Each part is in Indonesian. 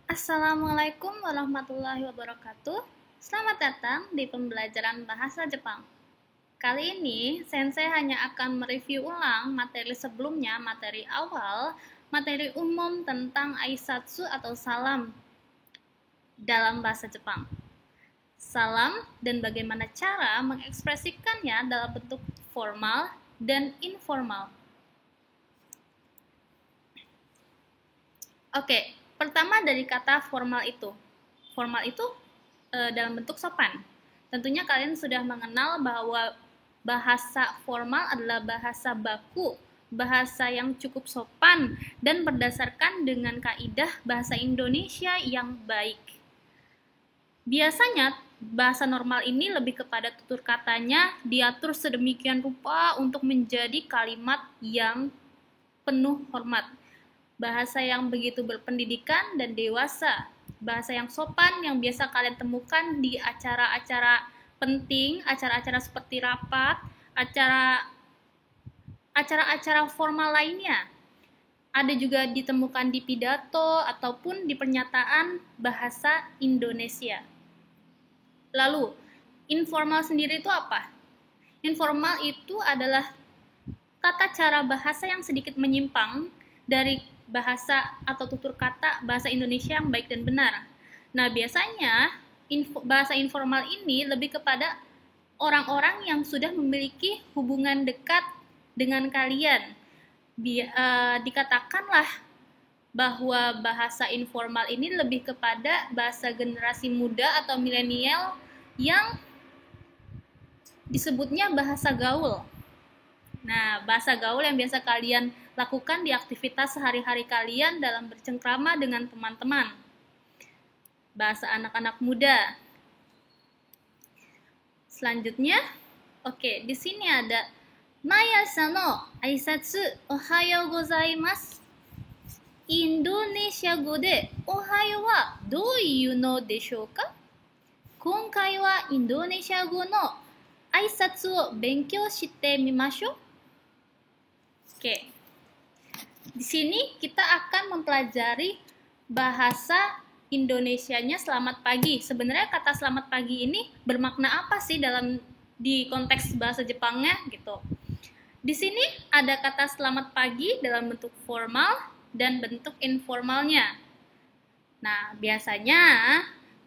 Assalamualaikum warahmatullahi wabarakatuh. Selamat datang di pembelajaran bahasa Jepang. Kali ini, Sensei hanya akan mereview ulang materi sebelumnya, materi awal, materi umum tentang aisatsu atau salam dalam bahasa Jepang. Salam dan bagaimana cara mengekspresikannya dalam bentuk formal dan informal. Oke, pertama dari kata formal itu. Formal itu dalam bentuk sopan. Tentunya kalian sudah mengenal bahwa bahasa formal adalah bahasa baku, bahasa yang cukup sopan dan berdasarkan dengan kaidah bahasa Indonesia yang baik. Biasanya bahasa normal ini lebih kepada tutur katanya diatur sedemikian rupa untuk menjadi kalimat yang penuh hormat. Bahasa yang begitu berpendidikan dan dewasa, bahasa yang sopan yang biasa kalian temukan di acara-acara penting, acara-acara seperti rapat, acara-acara formal lainnya. Ada juga ditemukan di pidato ataupun di pernyataan bahasa Indonesia. Lalu, informal sendiri itu apa? Informal itu adalah tata cara bahasa yang sedikit menyimpang dari bahasa atau tutur kata bahasa Indonesia yang baik dan benar. Nah, biasanya bahasa informal ini lebih kepada orang-orang yang sudah memiliki hubungan dekat dengan kalian. Dikatakanlah bahwa bahasa informal ini lebih kepada bahasa generasi muda atau milenial yang disebutnya bahasa gaul. Nah, bahasa gaul yang biasa kalian lakukan di aktivitas sehari-hari kalian dalam bercengkrama dengan teman-teman. Bahasa anak-anak muda. Selanjutnya, oke, di sini ada Mayasa no aisatsu ohayo gozaimasu. Indonesia go de ohayo wa douyu no deshou ka? Konkai wa Indonesia go no aisatsu o benkyou shite mimashou. Oke. Di sini kita akan mempelajari bahasa Indonesianya selamat pagi. Sebenarnya kata selamat pagi ini bermakna apa sih di konteks bahasa Jepangnya gitu. Di sini ada kata selamat pagi dalam bentuk formal dan bentuk informalnya. Nah, biasanya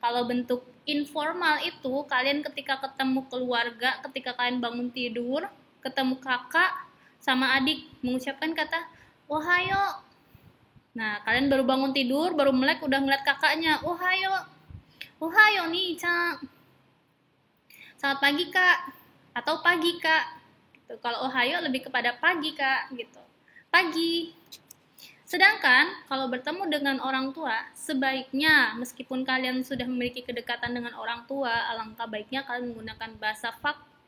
kalau bentuk informal itu kalian ketika ketemu keluarga, ketika kalian bangun tidur, ketemu kakak sama adik mengucapkan kata ohayo. Nah, kalian baru bangun tidur, baru melek udah ngeliat kakaknya, ohayo. Ohayo nih-chan. Selamat pagi, Kak. Atau pagi, Kak. Gitu. Kalau ohayo lebih kepada pagi, Kak, gitu. Pagi. Sedangkan kalau bertemu dengan orang tua, sebaiknya meskipun kalian sudah memiliki kedekatan dengan orang tua, alangkah baiknya kalian menggunakan bahasa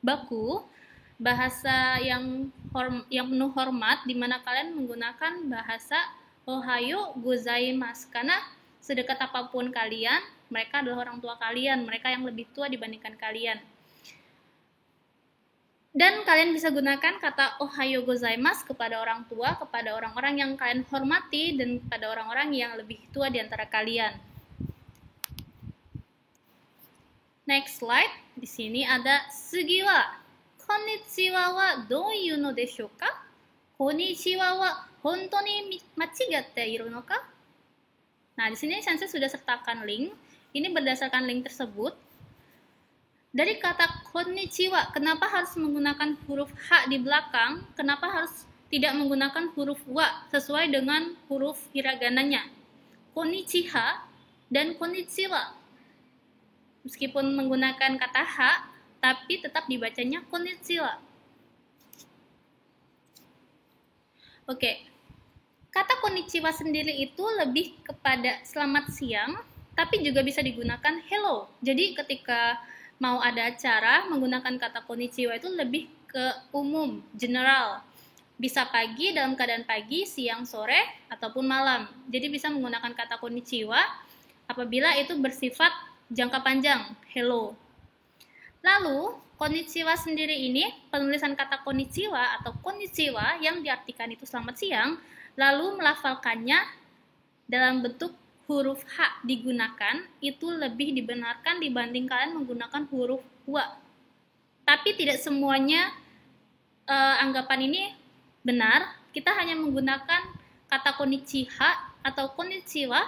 baku, bahasa yang penuh hormat, di mana kalian menggunakan bahasa ohayo gozaimasu, karena sedekat apapun kalian, mereka adalah orang tua kalian, mereka yang lebih tua dibandingkan kalian. Dan kalian bisa gunakan kata ohayo gozaimasu kepada orang tua, kepada orang-orang yang kalian hormati, dan kepada orang-orang yang lebih tua di antara kalian. Next slide. Di sini ada sugi wa konnichiwa wa douyu no deshou ka? Konnichiwa wa hontou ni machigatte iru no ka? Nah, di sini Sensei sudah sertakan link. Ini berdasarkan link tersebut. Dari kata konnichiwa, kenapa harus menggunakan huruf H di belakang? Kenapa harus tidak menggunakan huruf wa sesuai dengan huruf hiragananya? Konnichiha dan konnichiwa. Meskipun menggunakan kata H, tapi tetap dibacanya konnichiwa. Oke. Kata konnichiwa sendiri itu lebih kepada selamat siang, tapi juga bisa digunakan hello. Jadi ketika mau ada acara, menggunakan kata konnichiwa itu lebih ke umum, general. Bisa pagi dalam keadaan pagi, siang, sore, ataupun malam. Jadi bisa menggunakan kata konnichiwa apabila itu bersifat jangka panjang, hello. Lalu, konnichiwa sendiri ini, penulisan kata konnichiwa atau konnichiwa yang diartikan itu selamat siang, lalu melafalkannya dalam bentuk huruf H digunakan, itu lebih dibenarkan dibanding kalian menggunakan huruf wa. Tapi tidak semuanya anggapan ini benar. Kita hanya menggunakan kata konnichiwa atau konnichiwa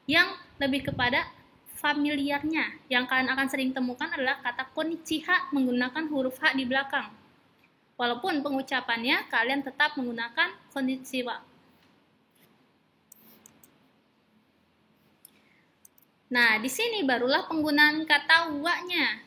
yang lebih kepada familiarnya. Yang kalian akan sering temukan adalah kata konnichiwa menggunakan huruf H di belakang. Walaupun pengucapannya kalian tetap menggunakan konnichiwa. Nah, di sini barulah penggunaan kata wa-nya.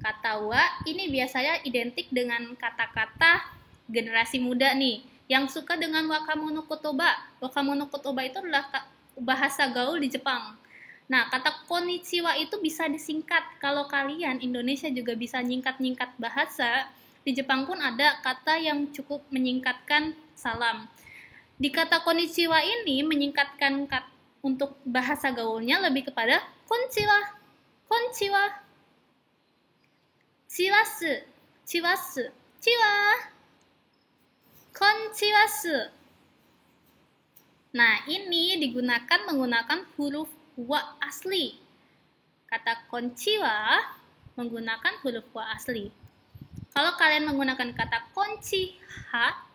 Kata wa ini biasanya identik dengan kata-kata generasi muda nih, yang suka dengan wakamono kotoba. Wakamono kotoba itu adalah bahasa gaul di Jepang. Nah, kata konnichiwa itu bisa disingkat. Kalau kalian Indonesia juga bisa nyingkat-nyingkat bahasa, di Jepang pun ada kata yang cukup menyingkatkan salam. Di kata konnichiwa ini menyingkatkan untuk bahasa gaulnya lebih kepada konnichiwa, konnichiwa, chiwasu, chiwasu, chiwa, konnichiwasu. Nah, ini digunakan menggunakan huruf wa asli. Kata konnichiwa menggunakan huruf wa asli. Kalau kalian menggunakan kata konnichiwa,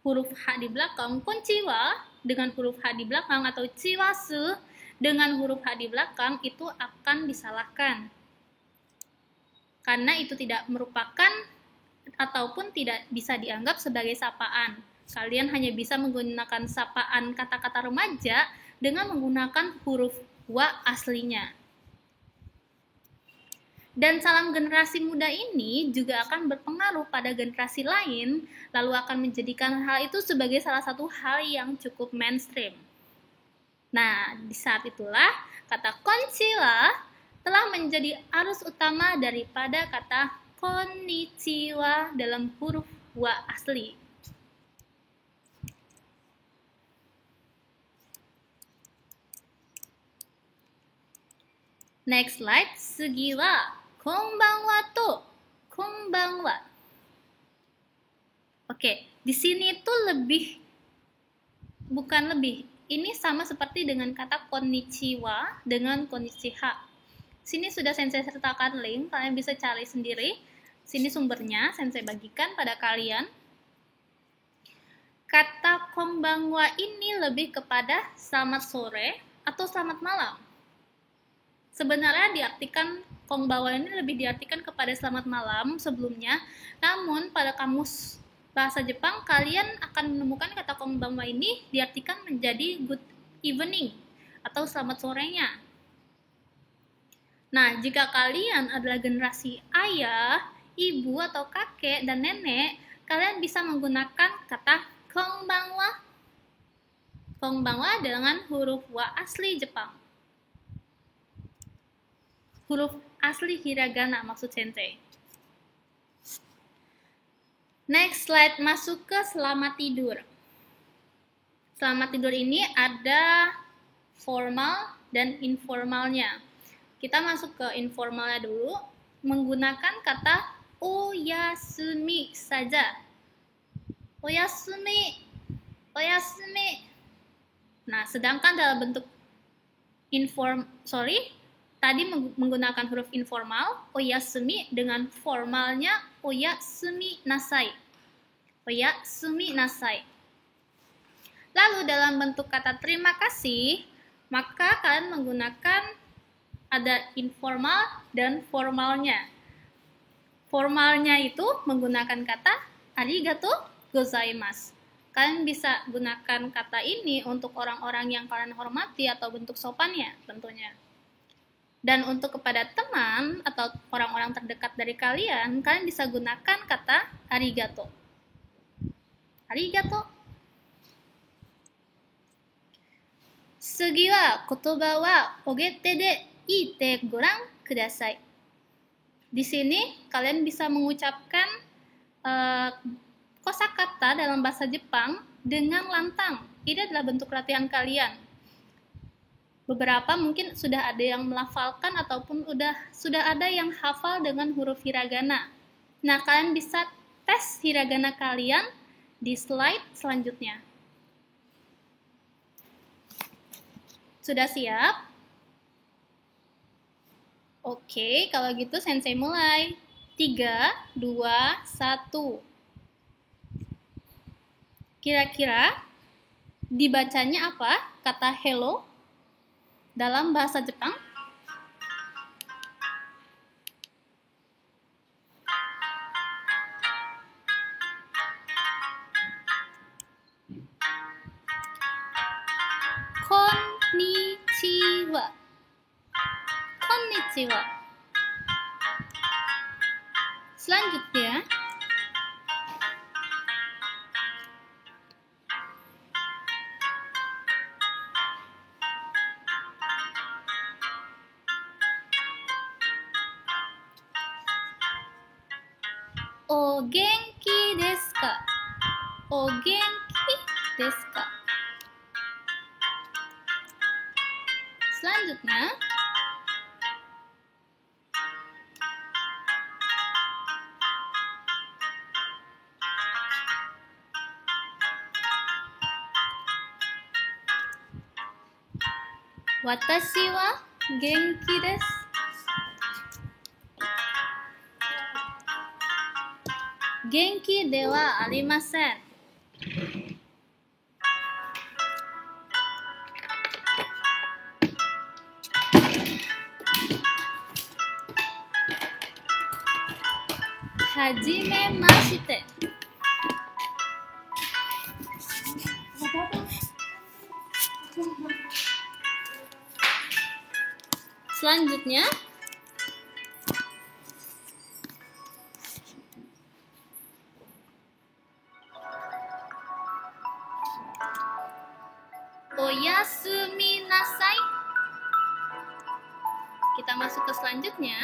huruf H di belakang, konnichiwa dengan huruf H di belakang atau chiwasu dengan huruf H di belakang, itu akan disalahkan. Karena itu tidak merupakan ataupun tidak bisa dianggap sebagai sapaan. Kalian hanya bisa menggunakan sapaan kata-kata remaja dengan menggunakan huruf wa aslinya. Dan salam generasi muda ini juga akan berpengaruh pada generasi lain, lalu akan menjadikan hal itu sebagai salah satu hal yang cukup mainstream. Nah, di saat itulah kata konnichiwa telah menjadi arus utama daripada kata konnichiwa dalam huruf wa asli. Next slide, sugi wa konbanwa to konbanwa. Oke, di sini tuh bukan lebih. Ini sama seperti dengan kata konnichiwa dengan konnichiwa. Sini sudah sensei sertakan link, kalian bisa cari sendiri. Sini sumbernya, sensei bagikan pada kalian. Kata konbanwa ini lebih kepada selamat sore atau selamat malam. Sebenarnya diartikan konbanwa ini lebih diartikan kepada selamat malam sebelumnya, namun pada kamus bahasa Jepang kalian akan menemukan kata konbanwa ini diartikan menjadi good evening atau selamat sorenya. Nah, jika kalian adalah generasi ayah, ibu atau kakek dan nenek, kalian bisa menggunakan kata konbanwa. Konbanwa dengan huruf wa asli Jepang. Huruf asli hiragana maksud sensei. Next slide, masuk ke selamat tidur. Selamat tidur ini ada formal dan informalnya. Kita masuk ke informalnya dulu, menggunakan kata oyasumi saja. Oyasumi, oyasumi. Nah, sedangkan dalam bentuk tadi menggunakan huruf informal, oyasumi, dengan formalnya oyasumi nasai. Oyasumi nasai. Lalu dalam bentuk kata terima kasih, maka kalian menggunakan ada informal dan formalnya. Formalnya itu menggunakan kata arigato gozaimasu. Kalian bisa gunakan kata ini untuk orang-orang yang kalian hormati atau bentuk sopannya tentunya. Dan untuk kepada teman atau orang-orang terdekat dari kalian, kalian bisa gunakan kata arigato. Arigato. Sugi wa kotoba wa ogete de iite goran kudasai. Di sini kalian bisa mengucapkan kosakata dalam bahasa Jepang dengan lantang. Ini adalah bentuk latihan kalian. Beberapa mungkin sudah ada yang melafalkan ataupun sudah ada yang hafal dengan huruf hiragana. Nah, kalian bisa tes hiragana kalian di slide selanjutnya. Sudah siap? Oke, kalau gitu Sensei mulai. 3, 2, 1. Kira-kira dibacanya apa kata hello dalam bahasa Jepang? Konnichiwa. Konnichiwa. Selanjutnya, o genki desu ka? O genki desu ka? Selanjutnya, watashi wa genki desu. Genki de wa arimasen. Hajimemashite. Selanjutnya, oyasumi nasai. Kita masuk ke selanjutnya.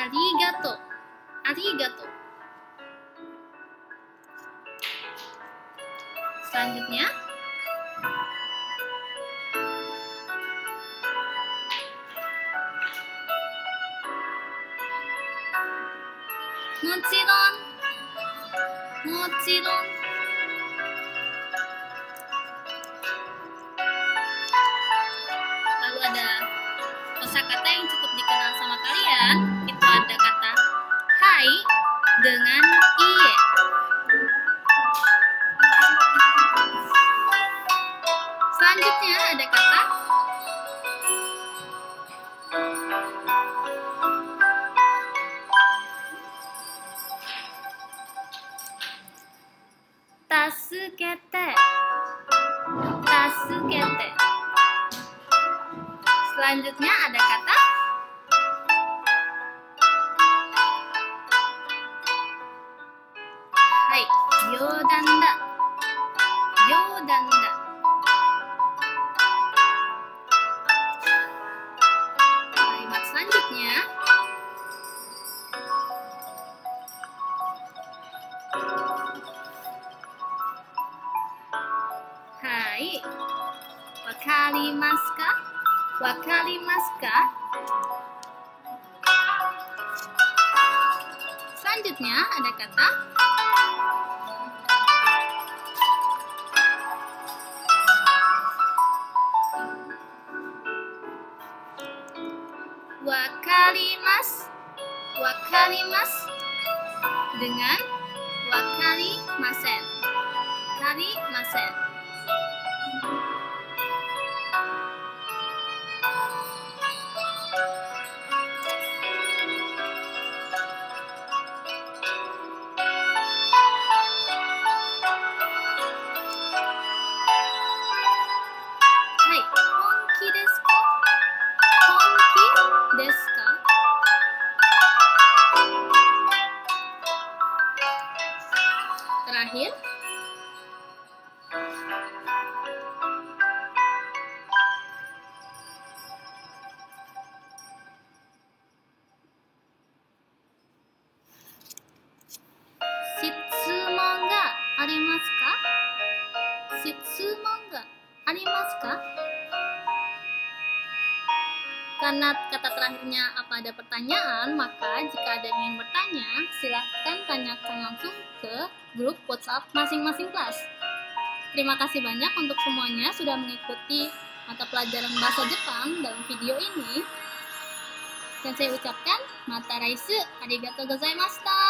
Arigato. Arigato. Selanjutnya, mochiron. Mochiron. Lalu ada kosakata yang cukup dikenal sama kalian. Itu ada kata hai dengan iye. Selanjutnya ada kata tasukete. Tasukete. Selanjutnya ada kata hai, yodanda. Yodanda. Kalimat selanjutnya hai, wakarimasu ka? Wakarimasu ka? Selanjutnya ada kata wakarimasu. Wakarimasu dengan wakarimasen. Wakarimasen. Hai, honki desu ka? Honki desu ka? Terakhir, shitsumon ga arimasu ka? Shitsumon ga arimasu ka? Karena kata terakhirnya apa ada pertanyaan, maka jika ada yang ingin bertanya, silahkan tanyakan langsung ke grup WhatsApp masing-masing kelas. Terima kasih banyak untuk semuanya sudah mengikuti mata pelajaran bahasa Jepang dalam video ini. Dan saya ucapkan, mata raisu, arigatou gozaimashita.